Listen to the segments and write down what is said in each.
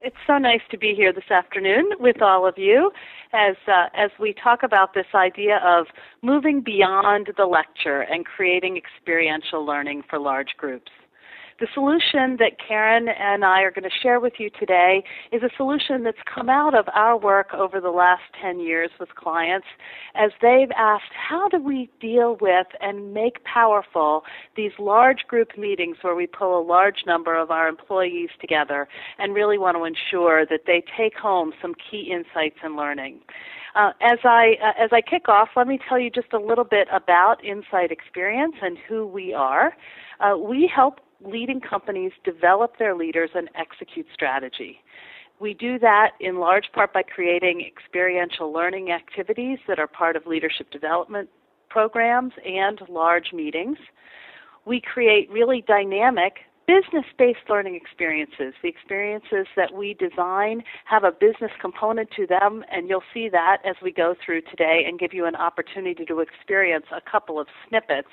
It's so nice to be here this afternoon with all of you as we talk about this idea of moving beyond the lecture and creating experiential learning for large groups. The solution that Karen and I are going to share with you today is a solution that's come out of our work over the last 10 years with clients as they've asked, how do we deal with and make powerful these large group meetings where we pull a large number of our employees together and really want to ensure that they take home some key insights and learning. As I kick off, let me tell you just a little bit about Insight Experience and who we are. We help leading companies develop their leaders and execute strategy. We do that in large part by creating experiential learning activities that are part of leadership development programs and large meetings. We create really dynamic business-based learning experiences. The experiences that we design have a business component to them, and you'll see that as we go through today and give you an opportunity to experience a couple of snippets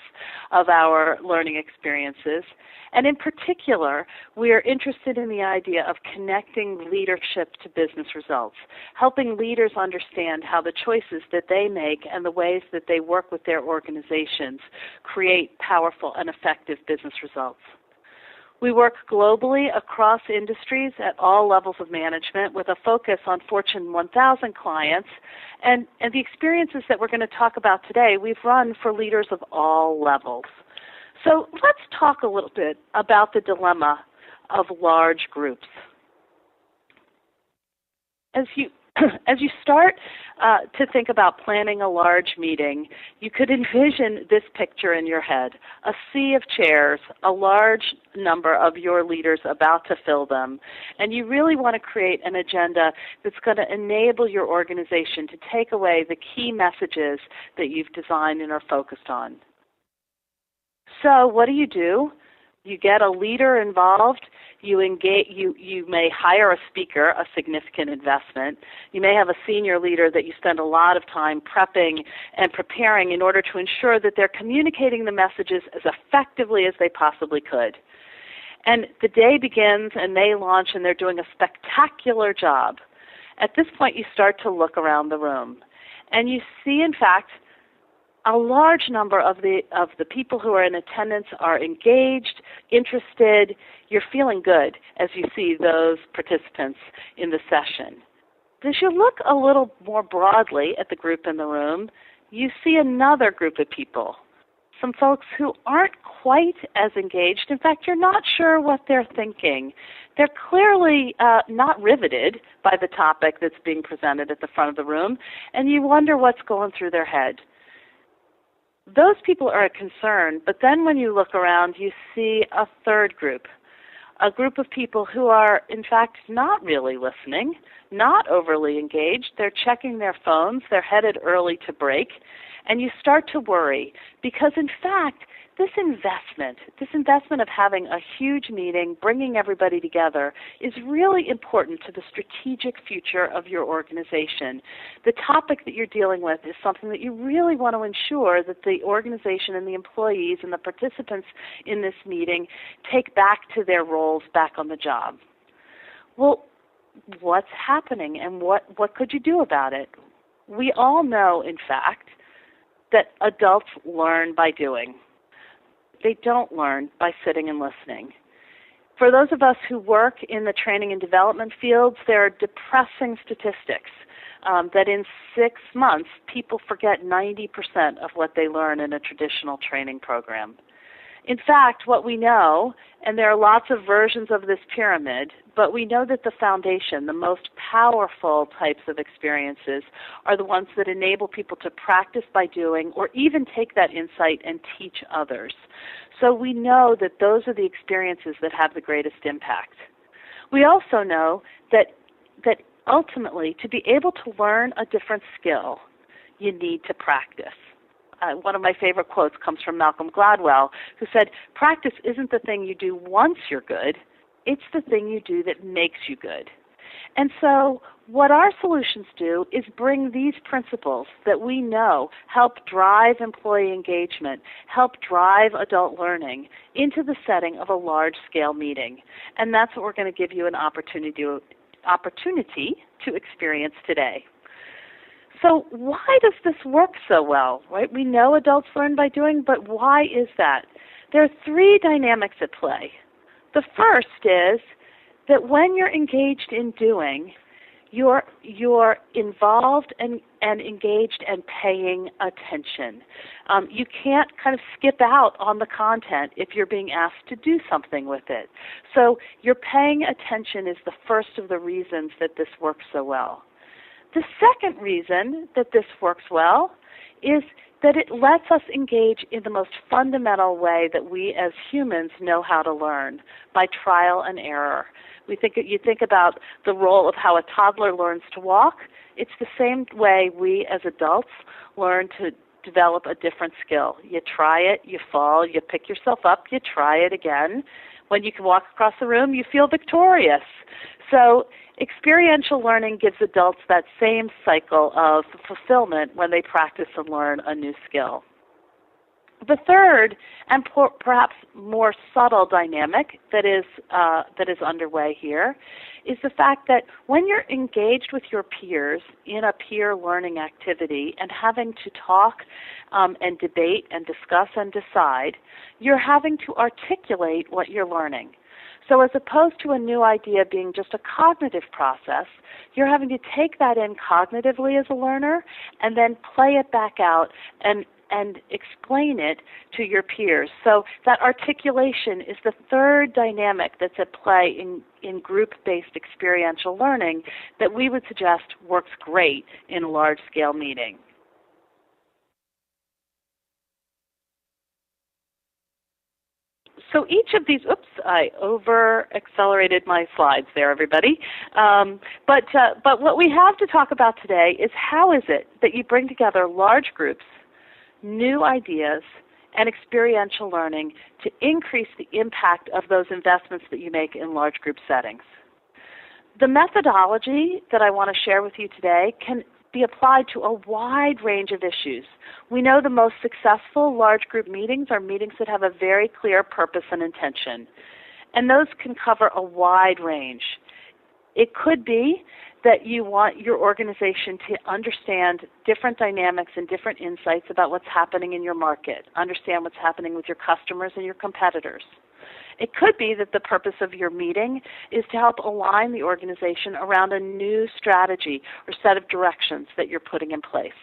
of our learning experiences. And in particular, we are interested in the idea of connecting leadership to business results, helping leaders understand how the choices that they make and the ways that they work with their organizations create powerful and effective business results. We work globally across industries at all levels of management with a focus on Fortune 1000 clients. And the experiences that we're going to talk about today, we've run for leaders of all levels. So let's talk a little bit about the dilemma of large groups. As you start to think about planning a large meeting, you could envision this picture in your head: a sea of chairs, a large number of your leaders about to fill them, and you really want to create an agenda that's going to enable your organization to take away the key messages that you've designed and are focused on. So what do? You get a leader involved. You may hire a speaker, a significant investment. You may have a senior leader that you spend a lot of time prepping and preparing in order to ensure that they're communicating the messages as effectively as they possibly could. And the day begins and they launch and they're doing a spectacular job. At this point, you start to look around the room and you see, in fact, a large number of the people who are in attendance are engaged, interested. You're feeling good as you see those participants in the session. As you look a little more broadly at the group in the room, you see another group of people, some folks who aren't quite as engaged. In fact, you're not sure what they're thinking. They're clearly not riveted by the topic that's being presented at the front of the room, and you wonder what's going through their head. Those people are a concern, but then when you look around, you see a third group, a group of people who are, in fact, not really listening, not overly engaged. They're checking their phones. They're headed early to break, and you start to worry because, in fact, this investment of having a huge meeting, bringing everybody together, is really important to the strategic future of your organization. The topic that you're dealing with is something that you really want to ensure that the organization and the employees and the participants in this meeting take back to their roles back on the job. Well, what's happening and what could you do about it? We all know, in fact, that adults learn by doing. They don't learn by sitting and listening. For those of us who work in the training and development fields, there are depressing statistics that in 6 months, people forget 90% of what they learn in a traditional training program. In fact, what we know, and there are lots of versions of this pyramid, but we know that the foundation, the most powerful types of experiences, are the ones that enable people to practice by doing or even take that insight and teach others. So we know that those are the experiences that have the greatest impact. We also know that ultimately, to be able to learn a different skill, you need to practice. One of my favorite quotes comes from Malcolm Gladwell, who said, "Practice isn't the thing you do once you're good, it's the thing you do that makes you good." And so what our solutions do is bring these principles that we know help drive employee engagement, help drive adult learning into the setting of a large-scale meeting. And that's what we're going to give you an opportunity opportunity to experience today. So why does this work so well, right? We know adults learn by doing, but why is that? There are three dynamics at play. The first is that when you're engaged in doing, you're involved and engaged and paying attention. You can't kind of skip out on the content if you're being asked to do something with it. So your paying attention is the first of the reasons that this works so well. The second reason that this works well is that it lets us engage in the most fundamental way that we as humans know how to learn, by trial and error. You think about the role of how a toddler learns to walk. It's the same way we as adults learn to develop a different skill. You try it, you fall, you pick yourself up, you try it again. When you can walk across the room, you feel victorious. So experiential learning gives adults that same cycle of fulfillment when they practice and learn a new skill. The third, and perhaps more subtle dynamic that is underway here, is the fact that when you're engaged with your peers in a peer learning activity and having to talk and debate and discuss and decide, you're having to articulate what you're learning. So as opposed to a new idea being just a cognitive process, you're having to take that in cognitively as a learner and then play it back out and explain it to your peers. So that articulation is the third dynamic that's at play in group-based experiential learning that we would suggest works great in a large-scale meeting. So each of these, I over-accelerated my slides there, everybody. But what we have to talk about today is how is it that you bring together large groups, new ideas, and experiential learning to increase the impact of those investments that you make in large group settings. The methodology that I want to share with you today can be applied to a wide range of issues. We know the most successful large group meetings are meetings that have a very clear purpose and intention, and those can cover a wide range. It could be that you want your organization to understand different dynamics and different insights about what's happening in your market, understand what's happening with your customers and your competitors. It could be that the purpose of your meeting is to help align the organization around a new strategy or set of directions that you're putting in place.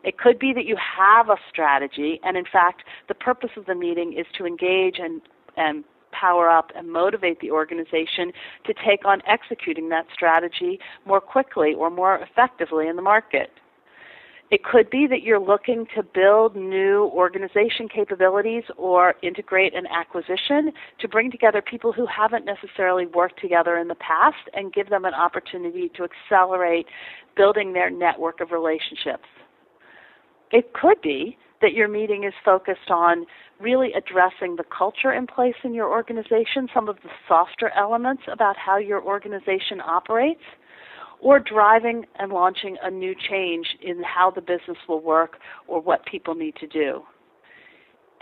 It could be that you have a strategy, and in fact, the purpose of the meeting is to engage and power up and motivate the organization to take on executing that strategy more quickly or more effectively in the market. It could be that you're looking to build new organization capabilities or integrate an acquisition to bring together people who haven't necessarily worked together in the past and give them an opportunity to accelerate building their network of relationships. It could be that your meeting is focused on really addressing the culture in place in your organization, some of the softer elements about how your organization operates, or driving and launching a new change in how the business will work or what people need to do.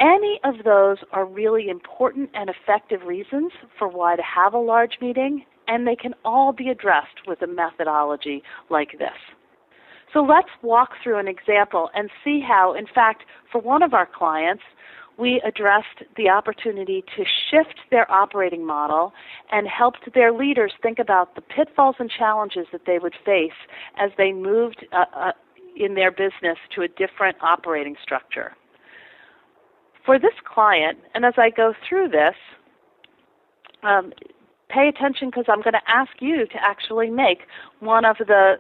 Any of those are really important and effective reasons for why to have a large meeting, and they can all be addressed with a methodology like this. So let's walk through an example and see how, in fact, for one of our clients, we addressed the opportunity to shift their operating model and helped their leaders think about the pitfalls and challenges that they would face as they moved in their business to a different operating structure. For this client, and as I go through this, pay attention because I'm going to ask you to actually make one of the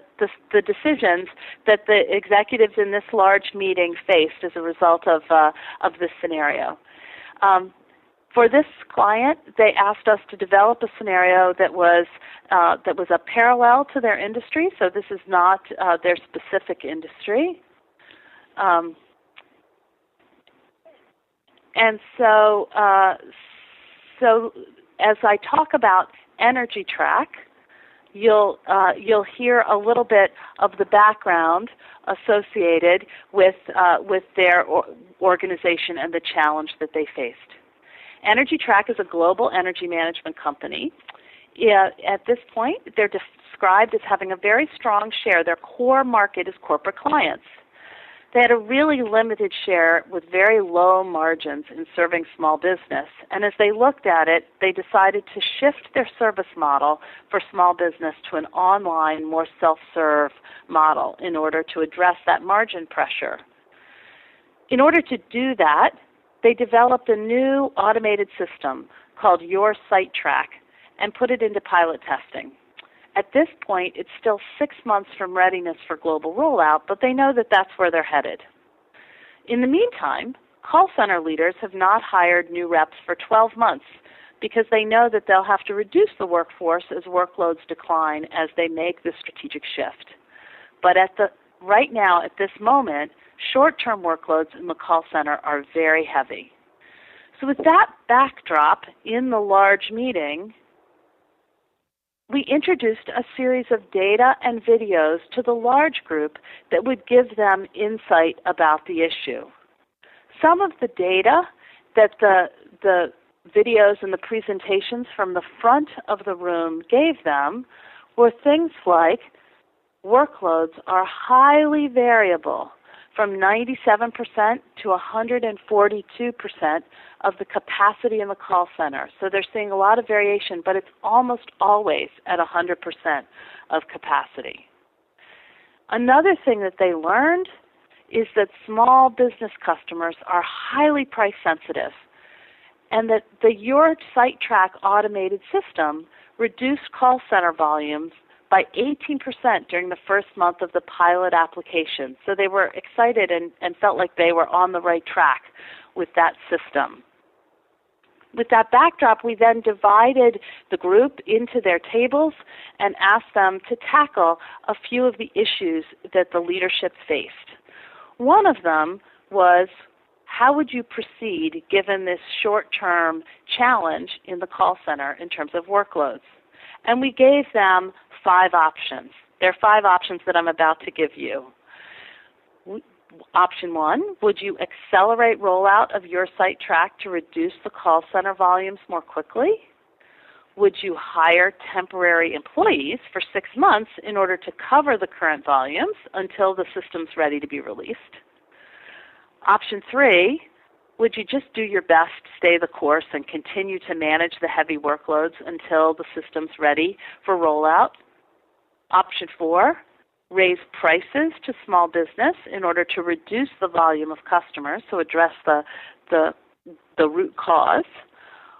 decisions that the executives in this large meeting faced as a result of this scenario. For this client, they asked us to develop a scenario that was a parallel to their industry, so this is not their specific industry. And so as I talk about Energy Track, you'll hear a little bit of the background associated with their organization and the challenge that they faced. Energy Track is a global energy management company. at this point, they're described as having a very strong share. Their core market is corporate clients. They had a really limited share with very low margins in serving small business. And as they looked at it, they decided to shift their service model for small business to an online, more self-serve model in order to address that margin pressure. In order to do that, they developed a new automated system called Your Site Track and put it into pilot testing. At this point, it's still 6 months from readiness for global rollout, but they know that that's where they're headed. In the meantime, call center leaders have not hired new reps for 12 months because they know that they'll have to reduce the workforce as workloads decline as they make this strategic shift. But right now, at this moment, short-term workloads in the call center are very heavy. So with that backdrop in the large meeting, we introduced a series of data and videos to the large group that would give them insight about the issue. Some of the data that the videos and the presentations from the front of the room gave them were things like workloads are highly variable, from 97% to 142% of the capacity in the call center. So they're seeing a lot of variation, but it's almost always at 100% of capacity. Another thing that they learned is that small business customers are highly price sensitive, and that the Your Site Track automated system reduced call center volumes by 18% during the first month of the pilot application. So they were excited and felt like they were on the right track with that system. With that backdrop, we then divided the group into their tables and asked them to tackle a few of the issues that the leadership faced. One of them was, how would you proceed given this short-term challenge in the call center in terms of workloads? And we gave them 5 options. There are 5 options that I'm about to give you. Option 1, would you accelerate rollout of Your Site Track to reduce the call center volumes more quickly? Would you hire temporary employees for 6 months in order to cover the current volumes until the system's ready to be released? Option 3, would you just do your best, stay the course, and continue to manage the heavy workloads until the system's ready for rollout? Option 4, raise prices to small business in order to reduce the volume of customers, so address the root cause.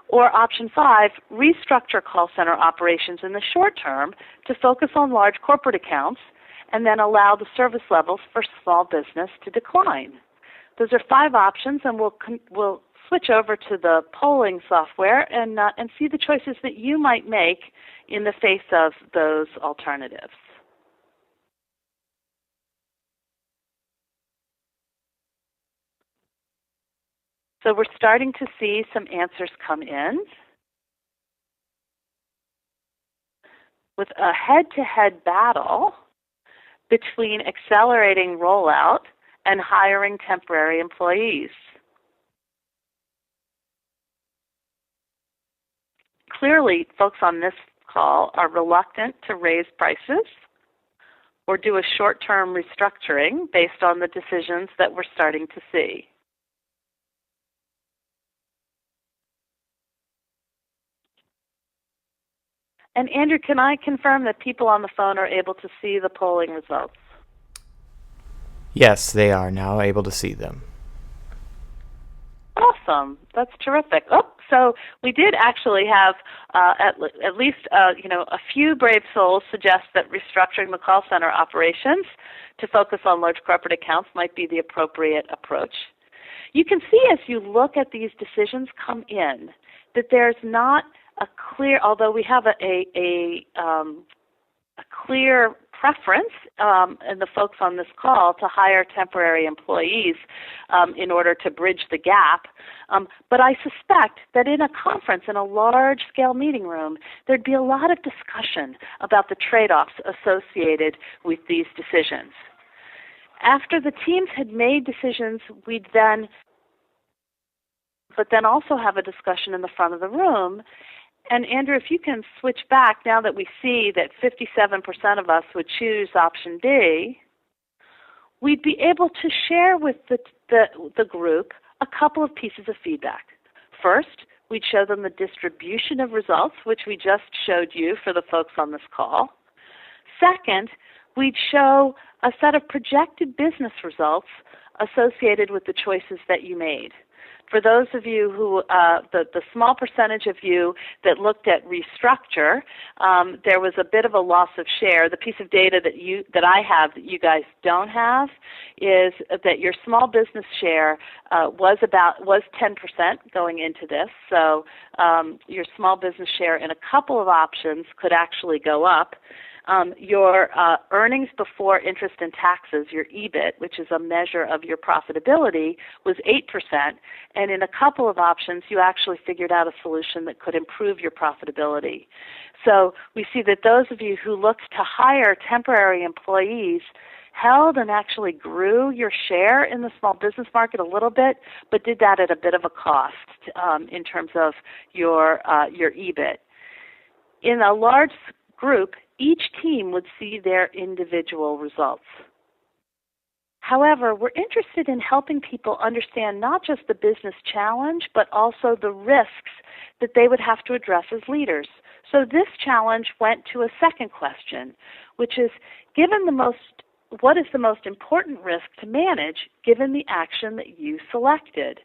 Or option 5, restructure call center operations in the short term to focus on large corporate accounts and then allow the service levels for small business to decline. Those are 5 options, and we'll switch over to the polling software and see the choices that you might make in the face of those alternatives. So we're starting to see some answers come in. With a head-to-head battle between accelerating rollout and hiring temporary employees. Clearly, folks on this call are reluctant to raise prices or do a short-term restructuring based on the decisions that we're starting to see. And Andrew, can I confirm that people on the phone are able to see the polling results? Yes, they are now able to see them. Awesome. That's terrific. So we did actually have at least a few brave souls suggest that restructuring the call center operations to focus on large corporate accounts might be the appropriate approach. You can see as you look at these decisions come in that there's not a clear, although we have a clear preference in the folks on this call to hire temporary employees in order to bridge the gap. But I suspect that in a conference, in a large-scale meeting room, there'd be a lot of discussion about the trade-offs associated with these decisions. After the teams had made decisions, we'd then also have a discussion in the front of the room. And Andrew, if you can switch back now that we see that 57% of us would choose option D, we'd be able to share with the group a couple of pieces of feedback. First, we'd show them the distribution of results, which we just showed you for the folks on this call. Second, we'd show a set of projected business results associated with the choices that you made. For those of you who, the small percentage of you that looked at restructure, there was a bit of a loss of share. The piece of data that I have that you guys don't have is that your small business share was 10% going into this. So your small business share in a couple of options could actually go up. Your earnings before interest and taxes, your EBIT, which is a measure of your profitability, was 8%. And in a couple of options, you actually figured out a solution that could improve your profitability. So we see that those of you who looked to hire temporary employees held and actually grew your share in the small business market a little bit, but did that at a bit of a cost in terms of your EBIT. In a large group, each team would see their individual results. However, we're interested in helping people understand not just the business challenge, but also the risks that they would have to address as leaders. So this challenge went to a second question, which is, what is the most important risk to manage given the action that you selected?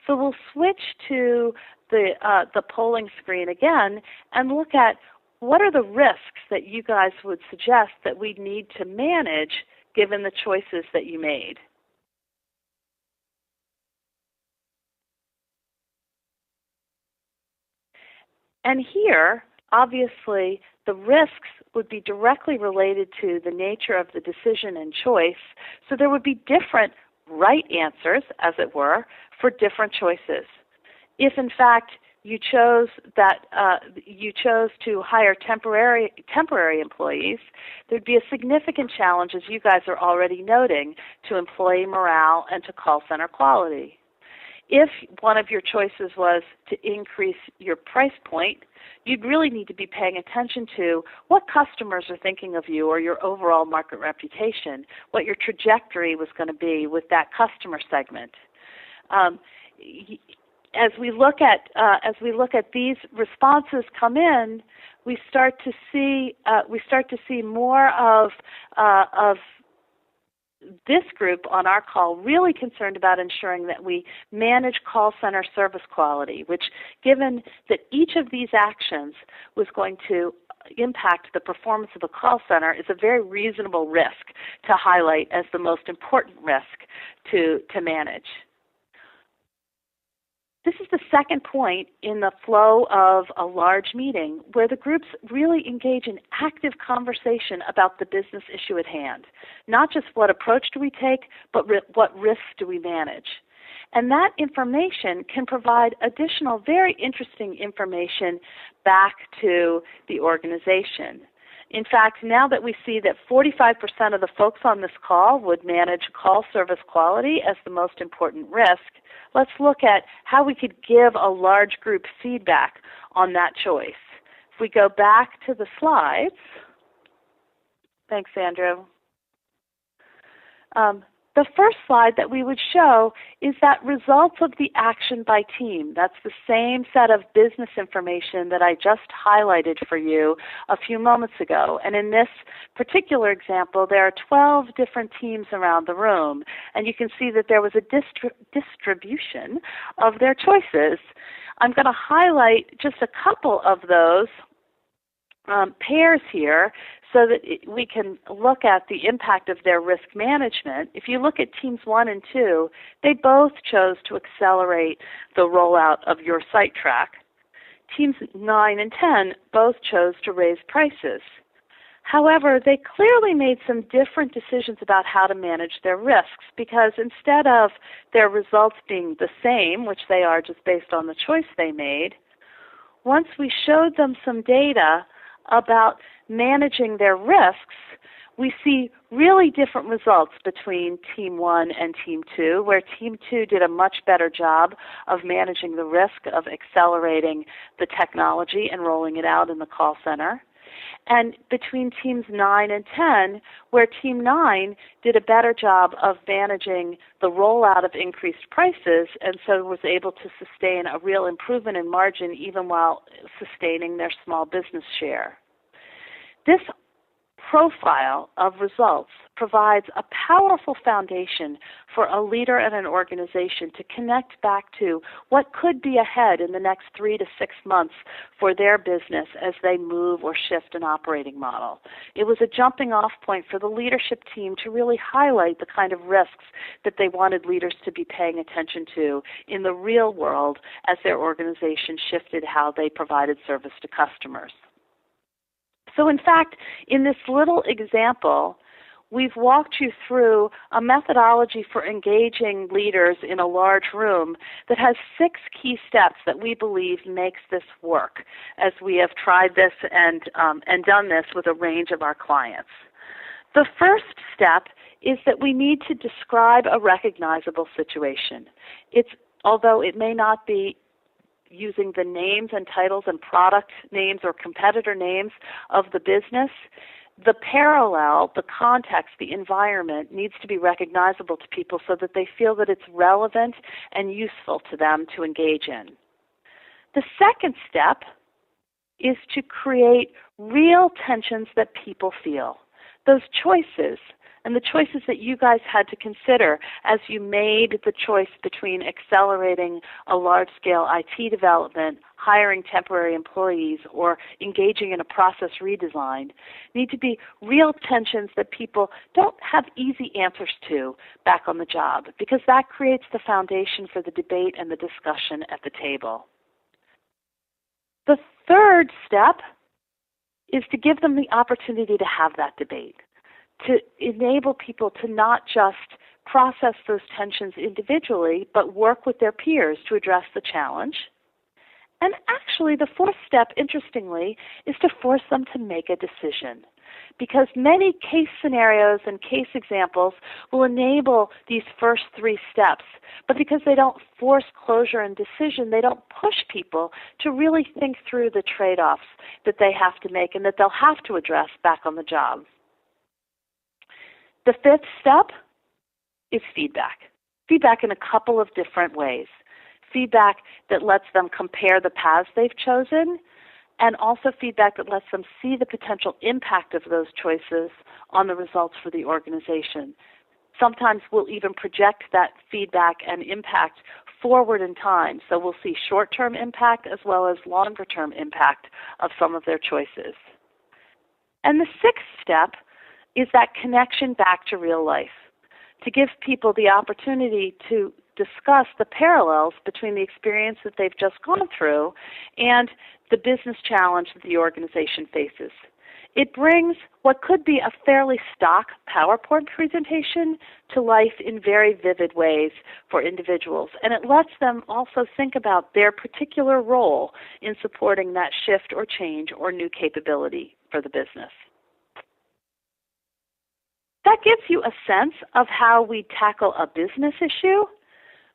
So we'll switch to the polling screen again and look at what are the risks that you guys would suggest that we need to manage given the choices that you made? And here, obviously, the risks would be directly related to the nature of the decision and choice, so there would be different right answers, as it were, for different choices. If, in fact, you chose to hire temporary employees, there'd be a significant challenge, as you guys are already noting, to employee morale and to call center quality. If one of your choices was to increase your price point, you'd really need to be paying attention to what customers are thinking of you or your overall market reputation, what your trajectory was going to be with that customer segment. As we look at these responses come in, we start to see more of this group on our call really concerned about ensuring that we manage call center service quality, which, given that each of these actions was going to impact the performance of a call center, is a very reasonable risk to highlight as the most important risk to manage. This is the second point in the flow of a large meeting where the groups really engage in active conversation about the business issue at hand. Not just what approach do we take, but what risks do we manage. And that information can provide additional very interesting information back to the organization. In fact, now that we see that 45% of the folks on this call would manage call service quality as the most important risk, let's look at how we could give a large group feedback on that choice. If we go back to the slides, thanks, Andrew. The first slide that we would show is that results of the action by team. That's the same set of business information that I just highlighted for you a few moments ago. And in this particular example, there are 12 different teams around the room. And you can see that there was a distribution of their choices. I'm going to highlight just a couple of those pairs here so that we can look at the impact of their risk management. If you look at teams 1 and 2, they both chose to accelerate the rollout of your site track. Teams 9 and 10 both chose to raise prices. However, they clearly made some different decisions about how to manage their risks, because instead of their results being the same, which they are just based on the choice they made, once we showed them some data about managing their risks, we see really different results between Team 1 and Team 2, where Team 2 did a much better job of managing the risk of accelerating the technology and rolling it out in the call center. And between Teams 9 and 10, where Team 9 did a better job of managing the rollout of increased prices and so was able to sustain a real improvement in margin even while sustaining their small business share. This profile of results provides a powerful foundation for a leader and an organization to connect back to what could be ahead in the next 3 to 6 months for their business as they move or shift an operating model. It was a jumping off point for the leadership team to really highlight the kind of risks that they wanted leaders to be paying attention to in the real world as their organization shifted how they provided service to customers. So in fact, in this little example, we've walked you through a methodology for engaging leaders in a large room that has 6 key steps that we believe makes this work as we have tried this and done this with a range of our clients. The first step is that we need to describe a recognizable situation. Although it may not be using the names and titles and product names or competitor names of the business, the parallel, the context, the environment needs to be recognizable to people so that they feel that it's relevant and useful to them to engage in. The second step is to create real tensions that people feel. Those choices, and the choices that you guys had to consider as you made the choice between accelerating a large-scale IT development, hiring temporary employees, or engaging in a process redesign, need to be real tensions that people don't have easy answers to back on the job, because that creates the foundation for the debate and the discussion at the table. The third step is to give them the opportunity to have that debate, to enable people to not just process those tensions individually, but work with their peers to address the challenge. And actually, the fourth step, interestingly, is to force them to make a decision, because many case scenarios and case examples will enable these first 3 steps, but because they don't force closure and decision, they don't push people to really think through the trade-offs that they have to make and that they'll have to address back on the job. The 5th step is feedback. Feedback in a couple of different ways. Feedback that lets them compare the paths they've chosen, and also feedback that lets them see the potential impact of those choices on the results for the organization. Sometimes we'll even project that feedback and impact forward in time, so we'll see short-term impact as well as longer-term impact of some of their choices. And the 6th step is that connection back to real life, to give people the opportunity to discuss the parallels between the experience that they've just gone through and the business challenge that the organization faces. It brings what could be a fairly stock PowerPoint presentation to life in very vivid ways for individuals, and it lets them also think about their particular role in supporting that shift or change or new capability for the business. That gives you a sense of how we tackle a business issue,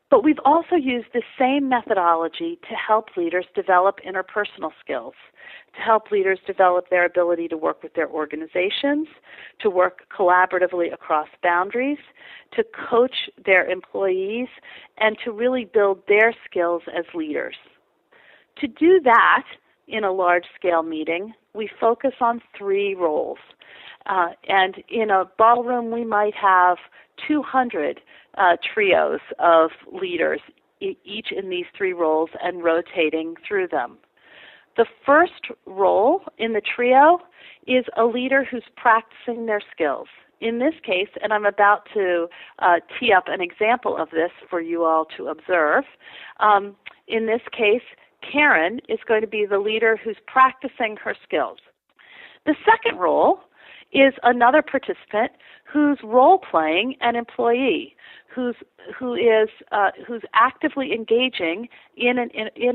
but we've also used the same methodology to help leaders develop interpersonal skills, to help leaders develop their ability to work with their organizations, to work collaboratively across boundaries, to coach their employees, and to really build their skills as leaders. To do that in a large-scale meeting, we focus on 3 roles. And in a ballroom, we might have 200 trios of leaders, each in these 3 roles and rotating through them. The first role in the trio is a leader who's practicing their skills. In this case, and I'm about to tee up an example of this for you all to observe, in this case, Karen is going to be the leader who's practicing her skills. The second role is another participant who's role-playing an employee, who's actively engaging in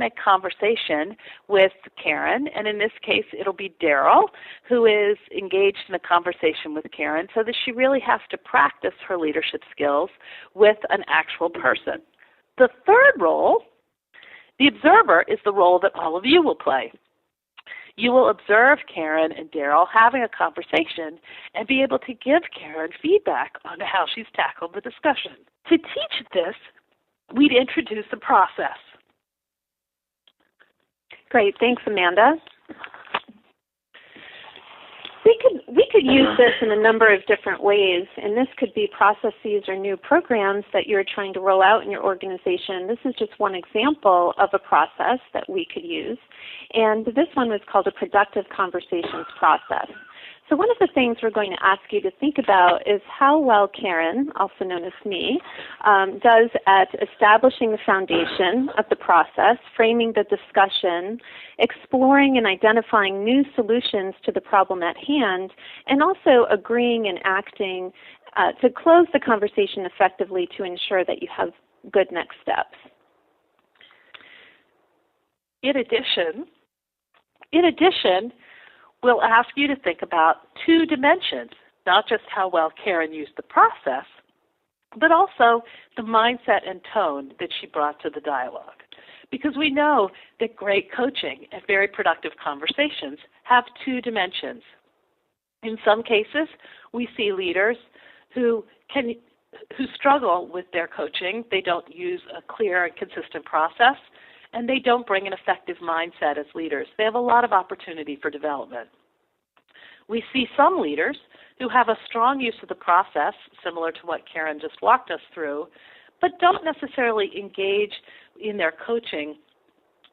a conversation with Karen, and in this case it'll be Daryl, who is engaged in a conversation with Karen, so that she really has to practice her leadership skills with an actual person. The third role, the observer, is the role that all of you will play. You will observe Karen and Daryl having a conversation and be able to give Karen feedback on how she's tackled the discussion. To teach this, we'd introduce a process. Great. Thanks, Amanda. We could use this in a number of different ways, and this could be processes or new programs that you're trying to roll out in your organization. This is just one example of a process that we could use, and this one was called a productive conversations process. So one of the things we're going to ask you to think about is how well Karen, also known as me, does at establishing the foundation of the process, framing the discussion, exploring and identifying new solutions to the problem at hand, and also agreeing and acting to close the conversation effectively to ensure that you have good next steps. In addition, we'll ask you to think about two dimensions, not just how well Karen used the process, but also the mindset and tone that she brought to the dialogue. Because we know that great coaching and very productive conversations have two dimensions. In some cases, we see leaders who struggle with their coaching. They don't use a clear and consistent process, and they don't bring an effective mindset as leaders. They have a lot of opportunity for development. We see some leaders who have a strong use of the process, similar to what Karen just walked us through, but don't necessarily engage in their coaching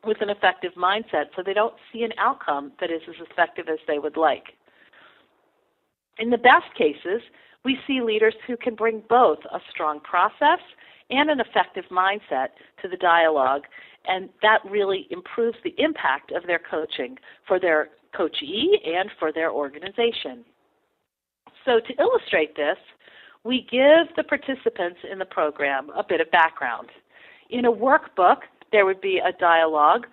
with an effective mindset, so they don't see an outcome that is as effective as they would like. In the best cases, we see leaders who can bring both a strong process and an effective mindset to the dialogue, and that really improves the impact of their coaching for their coachee and for their organization. So to illustrate this, we give the participants in the program a bit of background. In a workbook, there would be a dialogue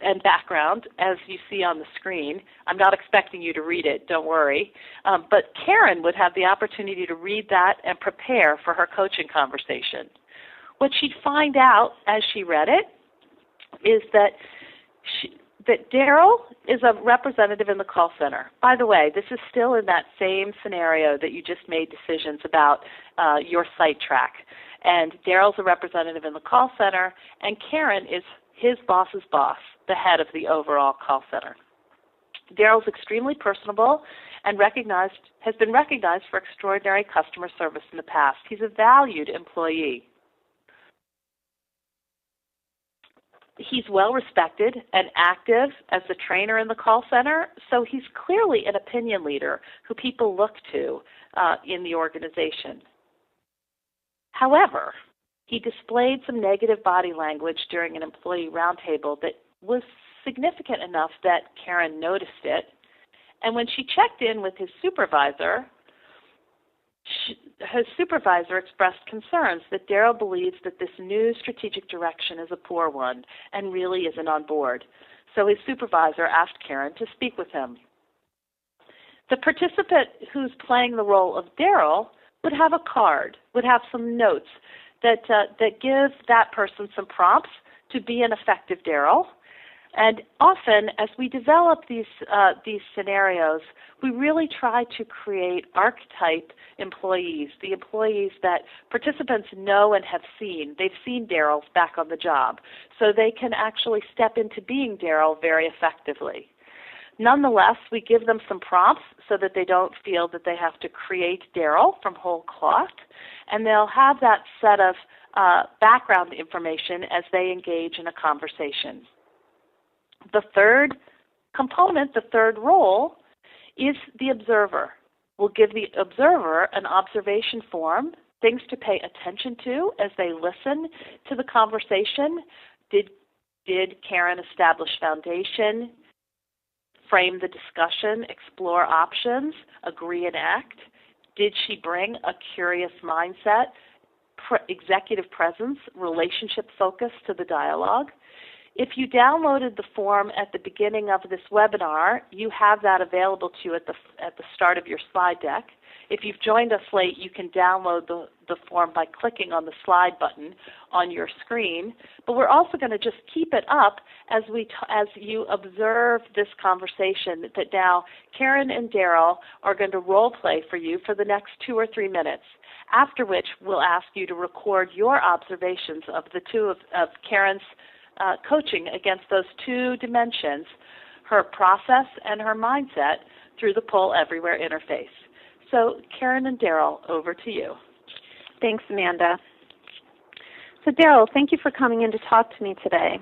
and background, as you see on the screen. I'm not expecting you to read it, don't worry. But Karen would have the opportunity to read that and prepare for her coaching conversation. What she'd find out as she read it is that Daryl is a representative in the call center. By the way, this is still in that same scenario that you just made decisions about your site track. And Daryl's a representative in the call center, and Karen is his boss's boss, the head of the overall call center. Daryl's extremely personable and has been recognized for extraordinary customer service in the past. He's a valued employee. He's well respected and active as the trainer in the call center, so he's clearly an opinion leader who people look to in the organization. However, he displayed some negative body language during an employee roundtable that was significant enough that Karen noticed it, and when she checked in with his supervisor expressed concerns that Daryl believes that this new strategic direction is a poor one and really isn't on board. So his supervisor asked Karen to speak with him. The participant who's playing the role of Daryl would have a card, would have some notes that give that person some prompts to be an effective Daryl. And often, as we develop these scenarios, we really try to create archetype employees, the employees that participants know and have seen. They've seen Daryl back on the job, so they can actually step into being Daryl very effectively. Nonetheless, we give them some prompts so that they don't feel that they have to create Daryl from whole cloth, and they'll have that set of background information as they engage in a conversation. The third component, the third role, is the observer. We'll give the observer an observation form, things to pay attention to as they listen to the conversation. Did Karen establish foundation? frame the discussion, explore options, agree and act? Did she bring a curious mindset, executive presence, relationship focus to the dialogue? If you downloaded the form at the beginning of this webinar, you have that available to you at the start of your slide deck. If you've joined us late, you can download the form by clicking on the slide button on your screen. But we're also going to just keep it up as you observe this conversation that now Karen and Daryl are going to role play for you for the next 2 or 3 minutes, after which we'll ask you to record your observations of the two of Karen's coaching against those 2 dimensions, her process and her mindset, through the Pull Everywhere interface. So Karen and Daryl, over to you. Thanks, Amanda. So Daryl, thank you for coming in to talk to me today.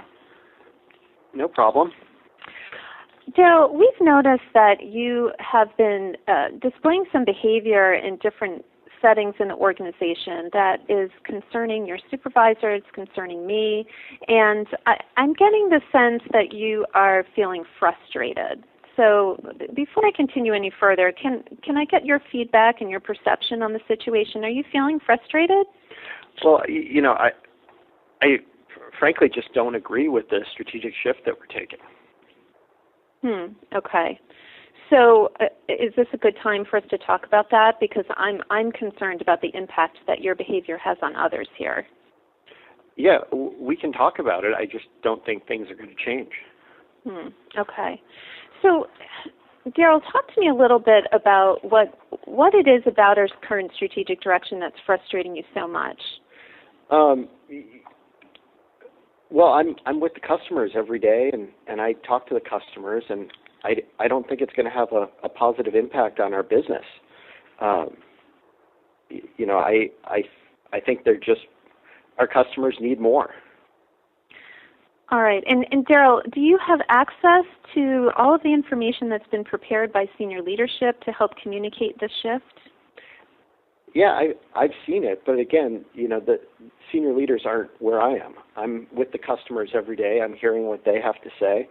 No problem. Daryl, we've noticed that you have been displaying some behavior in different settings in the organization that is concerning your supervisor, it's concerning me, and I'm getting the sense that you are feeling frustrated. So before I continue any further, can I get your feedback and your perception on the situation? Are you feeling frustrated? Well, I frankly just don't agree with the strategic shift that we're taking. Okay. So is this a good time for us to talk about that? Because I'm concerned about the impact that your behavior has on others here. Yeah, we can talk about it. I just don't think things are going to change. Okay. So, Daryl, talk to me a little bit about what it is about our current strategic direction that's frustrating you so much. Well, I'm with the customers every day, and I talk to the customers, and I don't think it's going to have a positive impact on our business. I think they're just, our customers need more. All right. And Daryl, do you have access to all of the information that's been prepared by senior leadership to help communicate this shift? Yeah, I've seen it, but again, the senior leaders aren't where I am. I'm with the customers every day. I'm hearing what they have to say,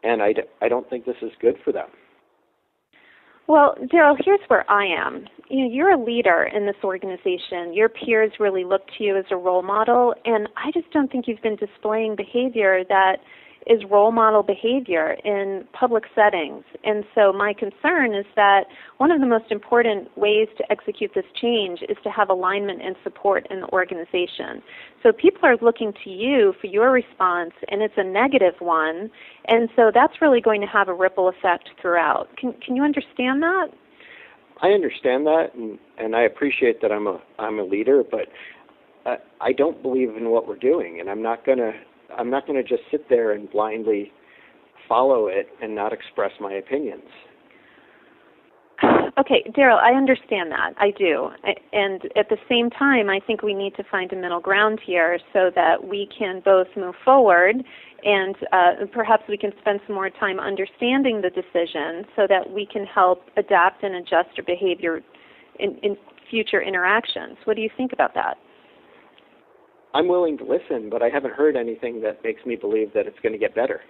and I don't think this is good for them. Well, Daryl, here's where I am. You're a leader in this organization. Your peers really look to you as a role model, and I just don't think you've been displaying behavior that is role model behavior in public settings. And so my concern is that one of the most important ways to execute this change is to have alignment and support in the organization. So people are looking to you for your response, and it's a negative one, and so that's really going to have a ripple effect throughout. Can you understand that? I understand that, and I appreciate that I'm a leader, but I don't believe in what we're doing, and I'm not going to just sit there and blindly follow it and not express my opinions. Okay, Daryl, I understand that. I do. And at the same time, I think we need to find a middle ground here so that we can both move forward and perhaps we can spend some more time understanding the decision so that we can help adapt and adjust our behavior in future interactions. What do you think about that? I'm willing to listen, but I haven't heard anything that makes me believe that it's going to get better.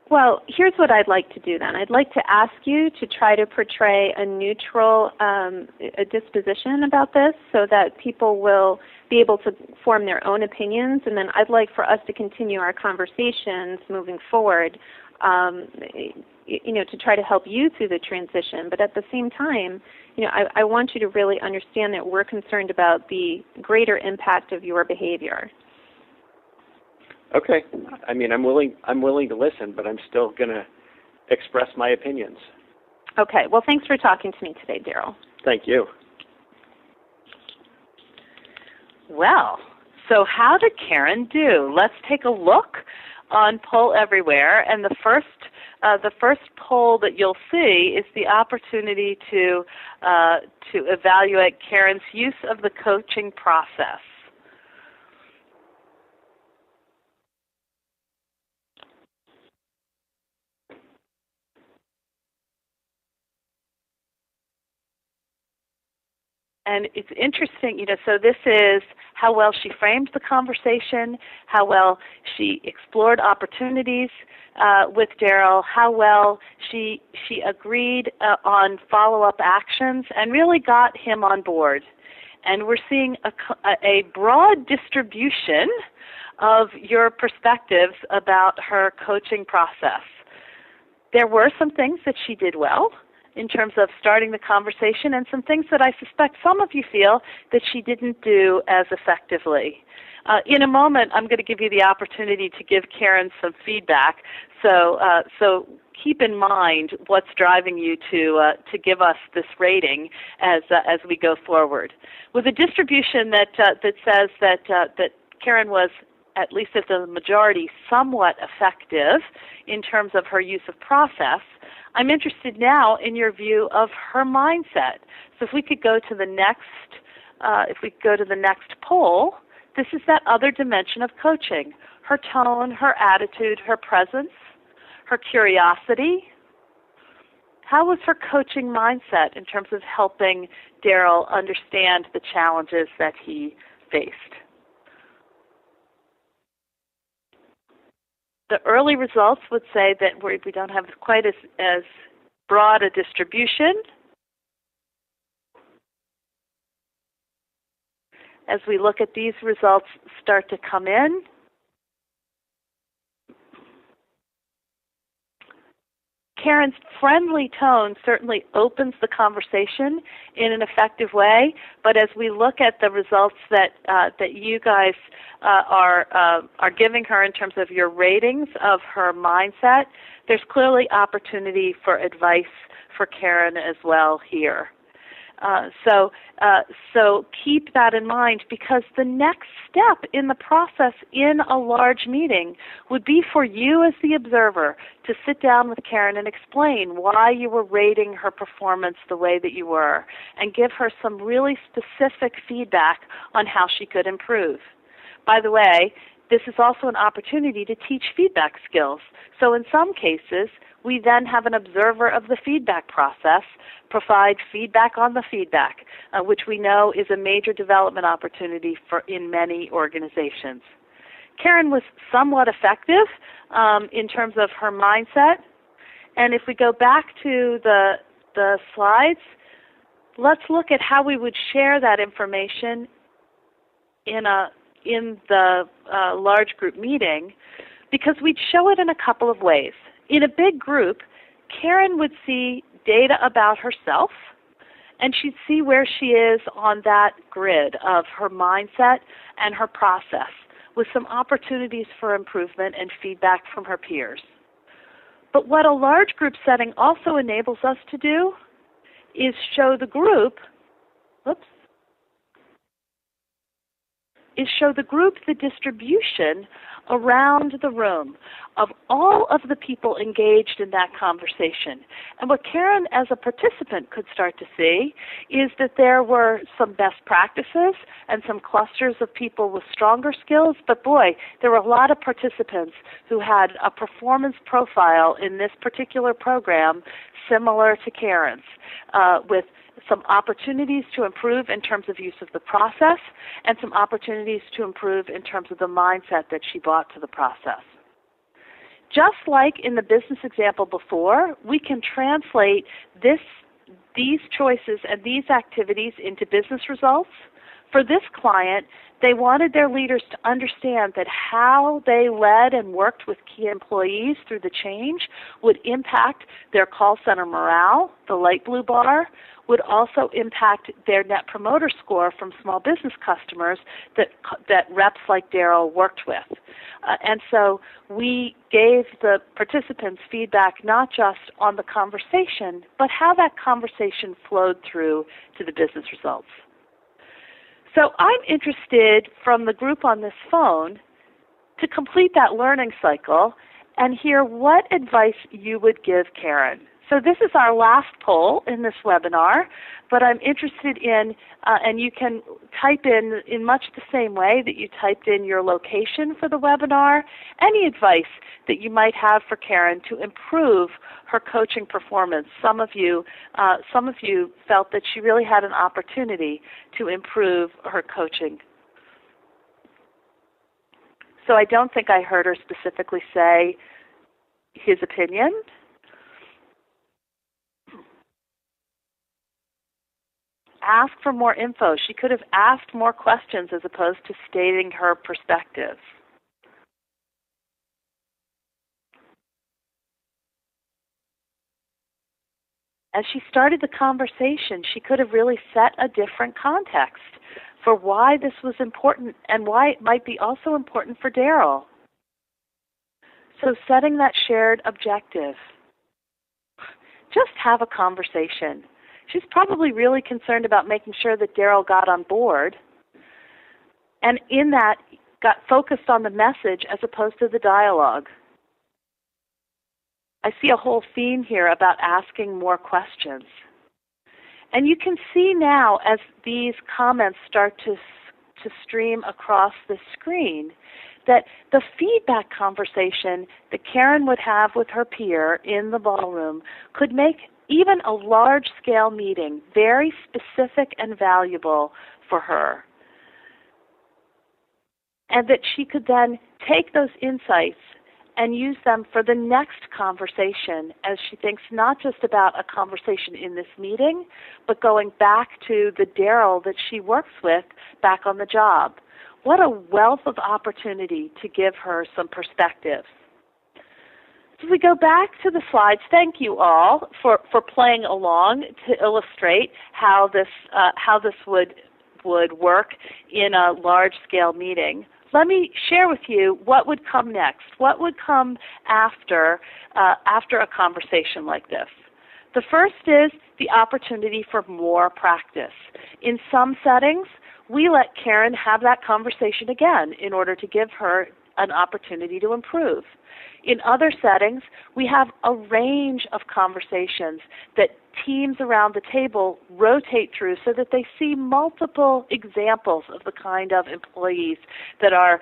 Well, here's what I'd like to do then. I'd like to ask you to try to portray a neutral a disposition about this so that people will be able to form their own opinions, and then I'd like for us to continue our conversations moving forward, to try to help you through the transition. But at the same time, I want you to really understand that we're concerned about the greater impact of your behavior. Okay. I mean, I'm willing to listen, but I'm still going to express my opinions. Okay. Well, thanks for talking to me today, Daryl. Thank you. Well, so how did Karen do? Let's take a look on Poll Everywhere, and the first poll that you'll see is the opportunity to evaluate Karen's use of the coaching process. And it's interesting, so this is how well she framed the conversation, how well she explored opportunities with Daryl, how well she agreed on follow-up actions and really got him on board. And we're seeing a broad distribution of your perspectives about her coaching process. There were some things that she did well in terms of starting the conversation, and some things that I suspect some of you feel that she didn't do as effectively. In a moment, I'm going to give you the opportunity to give Karen some feedback, so keep in mind what's driving you to give us this rating as we go forward. With a distribution that says that Karen was, at least at the majority, somewhat effective in terms of her use of process, I'm interested now in your view of her mindset. So if we could go to the next poll, this is that other dimension of coaching: her tone, her attitude, her presence, her curiosity. How was her coaching mindset in terms of helping Daryl understand the challenges that he faced? The early results would say that we don't have quite as broad a distribution. As we look at these results start to come in, Karen's friendly tone certainly opens the conversation in an effective way, but as we look at the results that you guys are giving her in terms of your ratings of her mindset, there's clearly opportunity for advice for Karen as well here. So keep that in mind, because the next step in the process in a large meeting would be for you as the observer to sit down with Karen and explain why you were rating her performance the way that you were, and give her some really specific feedback on how she could improve. By the way, this is also an opportunity to teach feedback skills. So in some cases, we then have an observer of the feedback process provide feedback on the feedback, which we know is a major development opportunity in many organizations. Karen was somewhat effective in terms of her mindset. And if we go back to the slides, let's look at how we would share that information in the large group meeting, because we'd show it in a couple of ways. In a big group, Karen would see data about herself, and she'd see where she is on that grid of her mindset and her process, with some opportunities for improvement and feedback from her peers. But what a large group setting also enables us to do is show the group, the distribution around the room of all of the people engaged in that conversation. And what Karen as a participant could start to see is that there were some best practices and some clusters of people with stronger skills, but boy, there were a lot of participants who had a performance profile in this particular program similar to Karen's, with some opportunities to improve in terms of use of the process, and some opportunities to improve in terms of the mindset that she brought to the process. Just like in the business example before, we can translate these choices and these activities into business results. For this client, they wanted their leaders to understand that how they led and worked with key employees through the change would impact their call center morale, the light blue bar, would also impact their net promoter score from small business customers that reps like Daryl worked with. And so we gave the participants feedback not just on the conversation, but how that conversation flowed through to the business results. So I'm interested from the group on this phone to complete that learning cycle and hear what advice you would give Karen. So this is our last poll in this webinar, but I'm interested in, and you can type in much the same way that you typed in your location for the webinar, any advice that you might have for Karen to improve her coaching performance. Some of you felt that she really had an opportunity to improve her coaching. So I don't think I heard her specifically say his opinion. Ask for more info. She could have asked more questions as opposed to stating her perspective. As she started the conversation, she could have really set a different context for why this was important and why it might be also important for Daryl. So setting that shared objective. Just have a conversation. She's probably really concerned about making sure that Daryl got on board, and in that got focused on the message as opposed to the dialogue. I see a whole theme here about asking more questions. And you can see now as these comments start to stream across the screen that the feedback conversation that Karen would have with her peer in the ballroom could make even a large-scale meeting very specific and valuable for her. And that she could then take those insights and use them for the next conversation as she thinks not just about a conversation in this meeting, but going back to the Daryl that she works with back on the job. What a wealth of opportunity to give her some perspective. So we go back to the slides. Thank you all for playing along to illustrate how this would work in a large-scale meeting. Let me share with you what would come next. What would come after a conversation like this? The first is the opportunity for more practice. In some settings, we let Karen have that conversation again in order to give her an opportunity to improve. In other settings, we have a range of conversations that teams around the table rotate through so that they see multiple examples of the kind of employees that are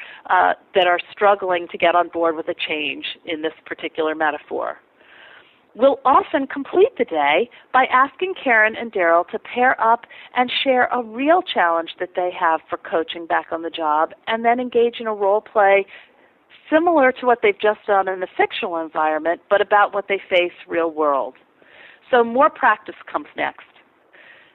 struggling to get on board with a change in this particular metaphor. We'll often complete the day by asking Karen and Daryl to pair up and share a real challenge that they have for coaching back on the job, and then engage in a role play similar to what they've just done in the fictional environment, but about what they face real world. So more practice comes next.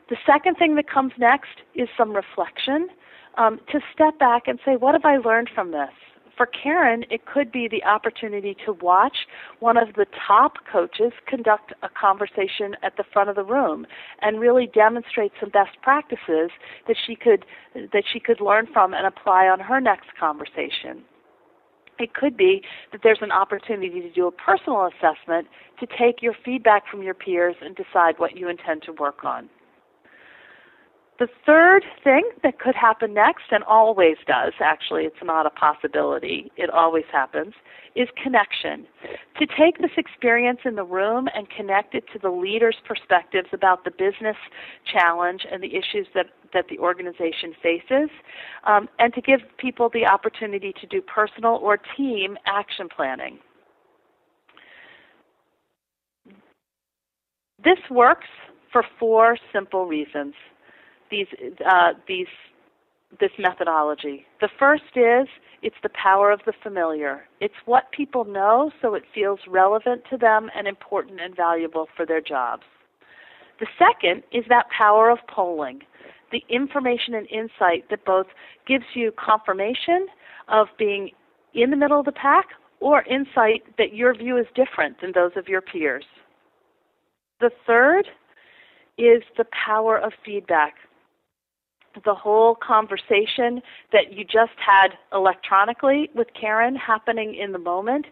The second thing that comes next is some reflection, to step back and say, what have I learned from this? For Karen, it could be the opportunity to watch one of the top coaches conduct a conversation at the front of the room and really demonstrate some best practices that she could learn from and apply on her next conversation. It could be that there's an opportunity to do a personal assessment to take your feedback from your peers and decide what you intend to work on. The third thing that could happen next, and always does, actually, it's not a possibility, it always happens, is connection. To take this experience in the room and connect it to the leaders' perspectives about the business challenge and the issues that the organization faces, and to give people the opportunity to do personal or team action planning. This works for 4 simple reasons. This methodology. The first is it's the power of the familiar. It's what people know so it feels relevant to them and important and valuable for their jobs. The second is that power of polling, the information and insight that both gives you confirmation of being in the middle of the pack or insight that your view is different than those of your peers. The third is the power of feedback. The whole conversation that you just had electronically with Karen happening in the moment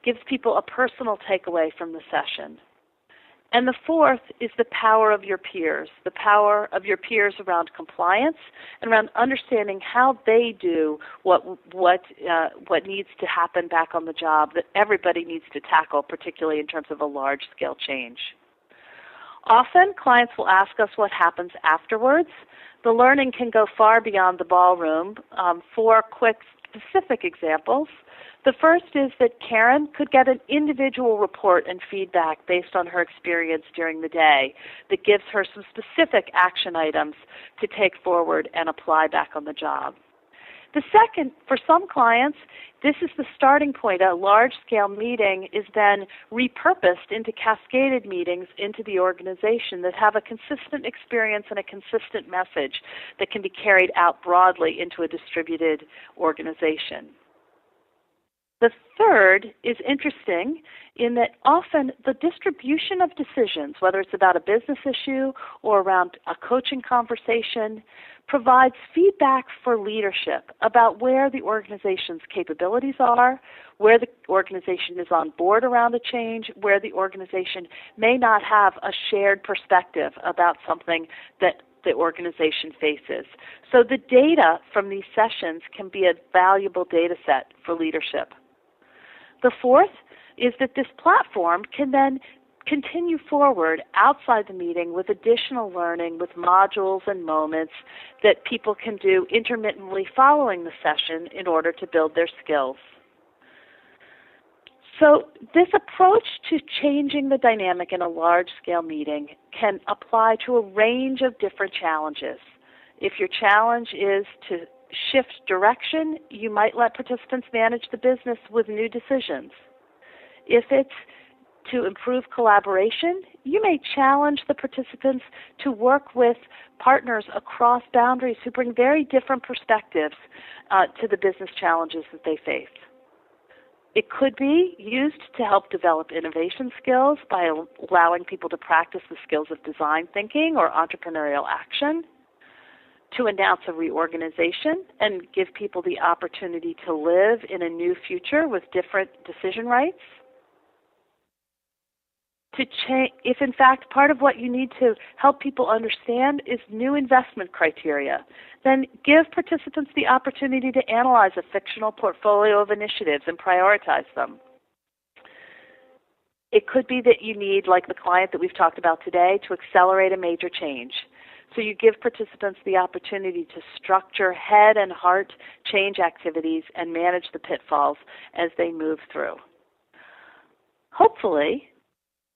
gives people a personal takeaway from the session. And the fourth is the power of your peers, the power of your peers around compliance and around understanding how they do what needs to happen back on the job that everybody needs to tackle, particularly in terms of a large-scale change. Often, clients will ask us what happens afterwards. The learning can go far beyond the ballroom. 4 quick specific examples. The first is that Karen could get an individual report and feedback based on her experience during the day that gives her some specific action items to take forward and apply back on the job. The second, for some clients, this is the starting point. A large-scale meeting is then repurposed into cascaded meetings into the organization that have a consistent experience and a consistent message that can be carried out broadly into a distributed organization. The third is interesting in that often the distribution of decisions, whether it's about a business issue or around a coaching conversation, provides feedback for leadership about where the organization's capabilities are, where the organization is on board around a change, where the organization may not have a shared perspective about something that the organization faces. So the data from these sessions can be a valuable data set for leadership. The fourth is that this platform can then continue forward outside the meeting with additional learning, with modules and moments that people can do intermittently following the session in order to build their skills. So this approach to changing the dynamic in a large-scale meeting can apply to a range of different challenges. If your challenge is to shift direction, you might let participants manage the business with new decisions. If it's to improve collaboration, you may challenge the participants to work with partners across boundaries who bring very different perspectives to the business challenges that they face. It could be used to help develop innovation skills by allowing people to practice the skills of design thinking or entrepreneurial action, to announce a reorganization and give people the opportunity to live in a new future with different decision rights. If in fact part of what you need to help people understand is new investment criteria, then give participants the opportunity to analyze a fictional portfolio of initiatives and prioritize them. It could be that you need, like the client that we've talked about today, to accelerate a major change. So you give participants the opportunity to structure head and heart change activities and manage the pitfalls as they move through. Hopefully,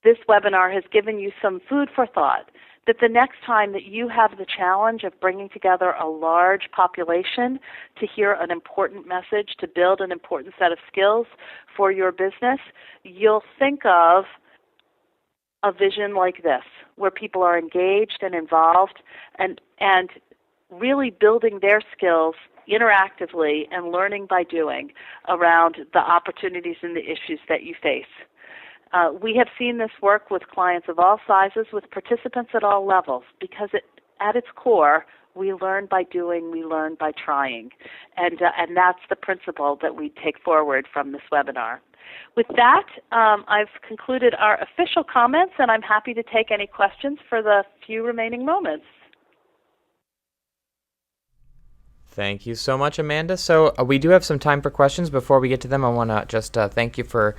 this webinar has given you some food for thought, that the next time that you have the challenge of bringing together a large population to hear an important message, to build an important set of skills for your business, you'll think of a vision like this, where people are engaged and involved and really building their skills interactively and learning by doing around the opportunities and the issues that you face. We have seen this work with clients of all sizes, with participants at all levels, because at its core, we learn by doing, we learn by trying. And that's the principle that we take forward from this webinar. With that, I've concluded our official comments, and I'm happy to take any questions for the few remaining moments. Thank you so much, Amanda. So we do have some time for questions. Before we get to them, I want to just thank you for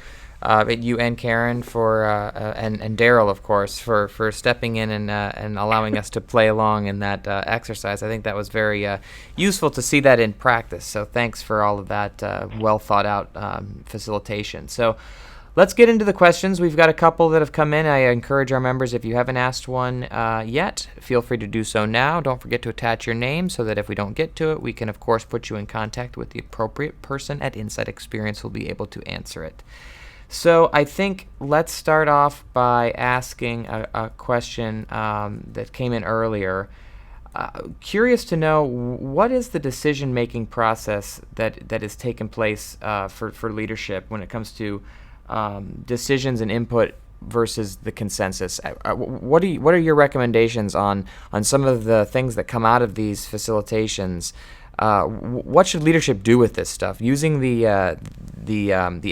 you and Karen for and Daryl, of course, for stepping in and allowing us to play along in that exercise. I think that was very useful to see that in practice. So thanks for all of that well thought out facilitation. So let's get into the questions. We've got a couple that have come in. I encourage our members, if you haven't asked one yet, feel free to do so now. Don't forget to attach your name so that if we don't get to it, we can, of course, put you in contact with the appropriate person at Insight Experience who will be able to answer it. So I think let's start off by asking a question that came in earlier. Curious to know, what is the decision-making process that has taken place for leadership when it comes to decisions and input versus the consensus? What are your recommendations on some of the things that come out of these facilitations? What should leadership do with this stuff? Using the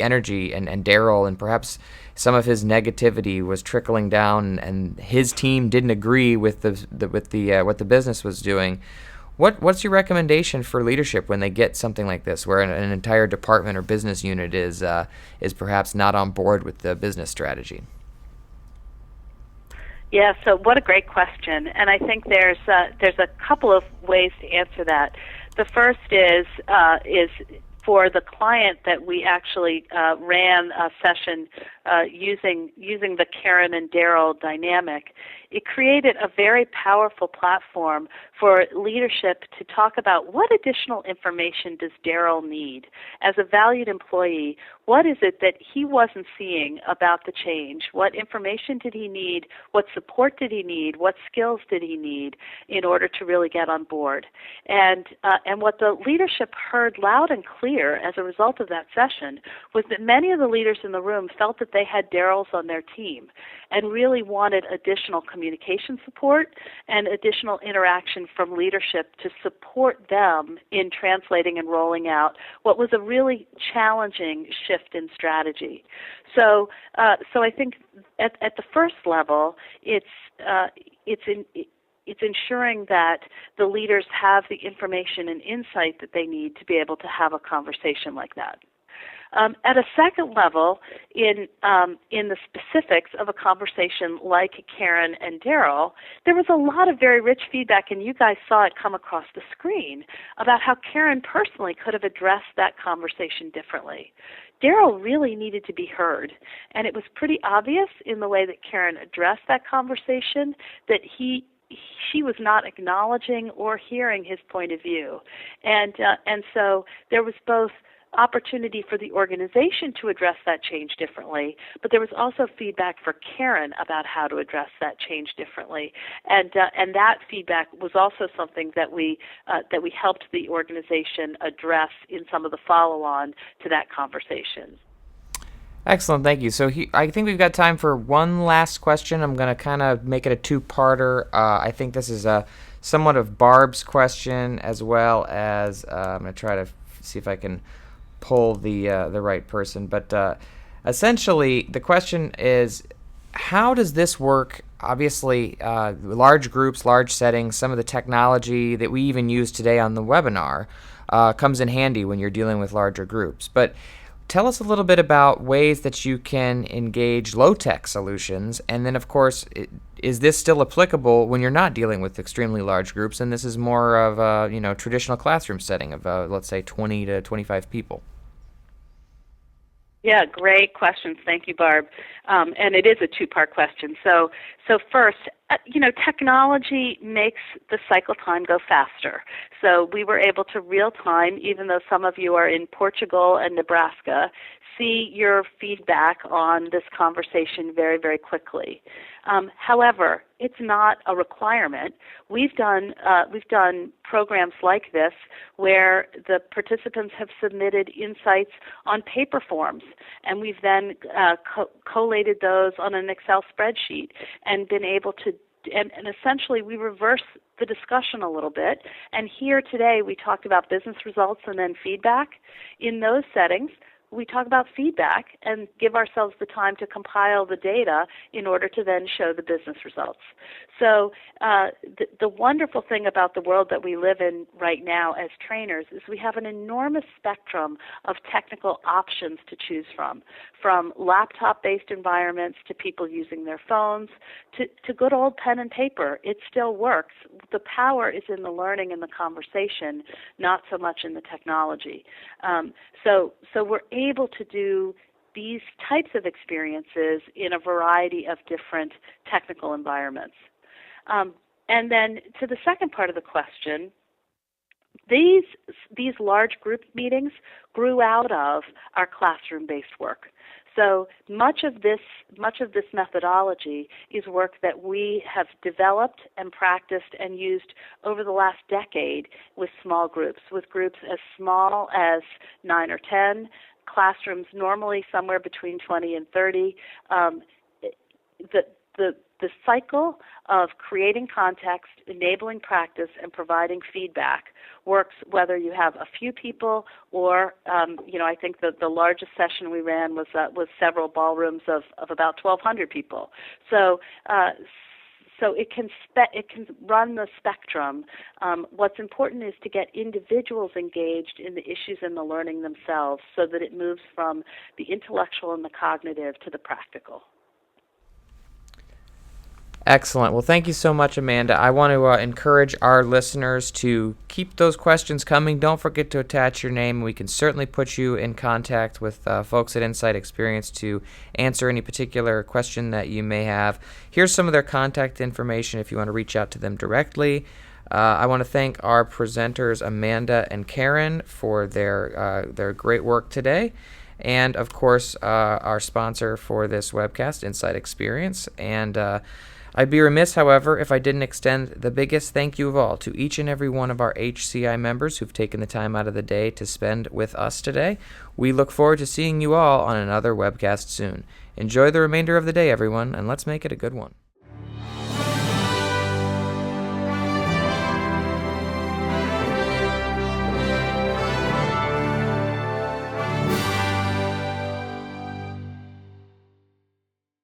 energy and Daryl, and perhaps some of his negativity was trickling down, and his team didn't agree with what the business was doing. What's your recommendation for leadership when they get something like this, where an entire department or business unit is perhaps not on board with the business strategy? Yeah, so what a great question, and I think there's a couple of ways to answer that. The first is for the client that we actually ran a session using the Karen and Daryl dynamic. It created a very powerful platform for leadership to talk about what additional information does Daryl need as a valued employee. What is it that he wasn't seeing about the change? What information did he need? What support did he need? What skills did he need in order to really get on board? And what the leadership heard loud and clear as a result of that session was that many of the leaders in the room felt that they had Daryls on their team and really wanted additional communication support and additional interaction from leadership to support them in translating and rolling out what was a really challenging shift in strategy. So I think at the first level, it's ensuring that the leaders have the information and insight that they need to be able to have a conversation like that. At a second level, in the specifics of a conversation like Karen and Daryl, there was a lot of very rich feedback, and you guys saw it come across the screen, about how Karen personally could have addressed that conversation differently. Daryl really needed to be heard, and it was pretty obvious in the way that Karen addressed that conversation that she was not acknowledging or hearing his point of view. And so there was both opportunity for the organization to address that change differently, but there was also feedback for Karen about how to address that change differently. And that feedback was also something that we helped the organization address in some of the follow-on to that conversation. Excellent, thank you. So I think we've got time for one last question. I'm going to kind of make it a two-parter. I think this is somewhat of Barb's question, as well as I'm going to try to see if I can pull the right person. But essentially, the question is, how does this work? Obviously, large groups, large settings, some of the technology that we even use today on the webinar comes in handy when you're dealing with larger groups. But tell us a little bit about ways that you can engage low-tech solutions, and then, of course, is this still applicable when you're not dealing with extremely large groups, and this is more of a traditional classroom setting of, let's say, 20 to 25 people? Yeah, great questions. Thank you, Barb. And it is a two-part question. So first, technology makes the cycle time go faster. So we were able to real time, even though some of you are in Portugal and Nebraska, see your feedback on this conversation very, very quickly. However, it's not a requirement. We've done programs like this where the participants have submitted insights on paper forms, and we've then collated those on an Excel spreadsheet and been able to, and essentially we reverse the discussion a little bit. And here today we talked about business results and then feedback. In those settings, we talk about feedback and give ourselves the time to compile the data in order to then show the business results. So the wonderful thing about the world that we live in right now as trainers is we have an enormous spectrum of technical options to choose from laptop-based environments to people using their phones to good old pen and paper. It still works. The power is in the learning and the conversation, not so much in the technology. So we're able to do these types of experiences in a variety of different technical environments. And then to the second part of the question, these large group meetings grew out of our classroom-based work. So much of this methodology is work that we have developed and practiced and used over the last decade with small groups, with groups as small as 9 or 10, classrooms normally somewhere between 20 and 30. The cycle of creating context, enabling practice, and providing feedback works whether you have a few people or, I think the largest session we ran was several ballrooms of about 1,200 people. So it can run the spectrum. What's important is to get individuals engaged in the issues and the learning themselves so that it moves from the intellectual and the cognitive to the practical. Excellent. Well, thank you so much, Amanda. I want to encourage our listeners to keep those questions coming. Don't forget to attach your name. We can certainly put you in contact with folks at Insight Experience to answer any particular question that you may have. Here's some of their contact information if you want to reach out to them directly. I want to thank our presenters, Amanda and Karen, for their great work today. And, of course, our sponsor for this webcast, Insight Experience. And I'd be remiss, however, if I didn't extend the biggest thank you of all to each and every one of our HCI members who've taken the time out of the day to spend with us today. We look forward to seeing you all on another webcast soon. Enjoy the remainder of the day, everyone, and let's make it a good one.